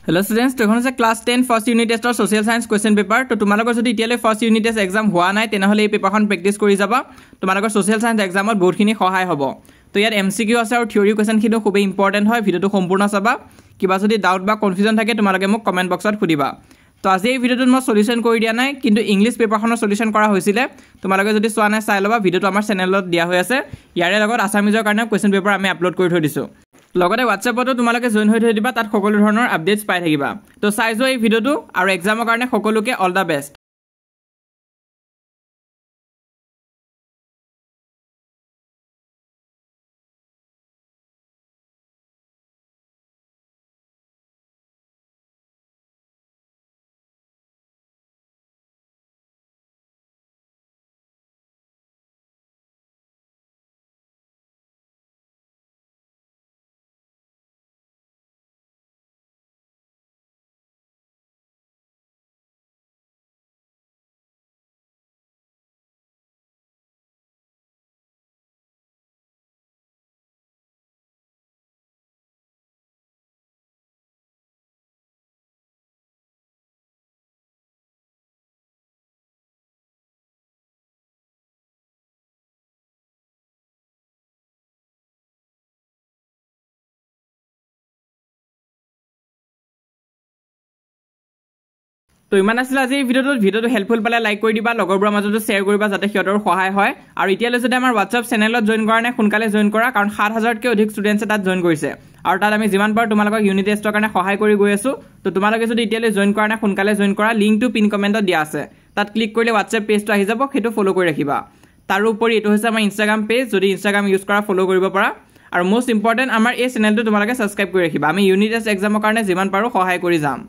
Hello students, to honest class 10 first unit test or social science question paper. To tomorrow jodi itiale first unit test exam hua nai tenahole ei paper khon practice kori jaba. Tomorrow social science exam ot bahut khini sahay hobo. To yar MCQ ase aru theory question khino khube important hoy. Video to সম্পূৰ্ণ চাবা. কিবা যদি doubt বা confusion থাকে তোমালোকে মোক comment বক্সত খুদিবা। তো আজি এই ভিডিওটো মই সলিউশন কৰি দিয়া নাই কিন্তু ইংলিশ পেপাৰখনৰ সলিউশন কৰা হৈছিলে। তোমালোকে যদি চোৱা নাই চাই লবা, ভিডিওটো আমাৰ চেনেলত দিয়া হৈ আছে। ইয়াৰে লগত আসামিজৰ কাৰণে কোৱেশ্চন পেপাৰ আমি আপলোড কৰি থৈ দিছো। লগতে WhatsAppতো তোমালোকে জয়েন হৈ থৈ দিবা, তাত সকলো ধৰণৰ আপডেটছ পাই থাকিবা। তো চাই যোৱা এই ভিডিওটো আৰু এক্সামৰ কাৰণে সকলোকে অল দা বেষ্ট। তো ইমান আছিল আজি এই ভিডিওটো হেল্পফুল পালে লাইক কৰি দিবা, লগৰবোৰৰ মাজতো শ্বেয়াৰ কৰিবা যাতে সিহঁতৰ সহায় হয়। আৰু এতিয়ালৈ যদি আমাৰ WhatsApp চেনেলত জয়েন কৰা নাই সোনকালে জয়েন কৰা, কাৰণ 7000তকৈ অধিক ষ্টুডেণ্টছে তাত জয়েন কৰিছে আৰু তাত আমি যিমান পাৰো তোমালোকক ইউনিট টেষ্টৰ কাৰণে সহায় কৰি গৈ আছো। তো তোমালোকে যদি এতিয়ালৈ জয়েন কৰা নাই সোনকালে জয়েন কৰা, লিংকটো পিন কমেণ্টত দিয়া আছে, তাত ক্লিক কৰিলে WhatsApp পেজটো আহি যাব, সেইটো ফলো কৰি ৰাখিবা। তাৰোপৰি এইটো হৈছে আমাৰ ইনষ্টাগ্ৰাম পেজ, যদি ইনষ্টাগ্ৰাম ইউজ কৰা ফলো কৰিব পাৰা। আৰু মোষ্ট ইম্পৰ্টেণ্ট আমাৰ এই চেনেলটো তোমালোকে ছাবস্ক্ৰাইব কৰি ৰাখিবা, আমি ইউনিট টেষ্ট এক্সামৰ কাৰণে যিমান পাৰো সহায় কৰি যাম।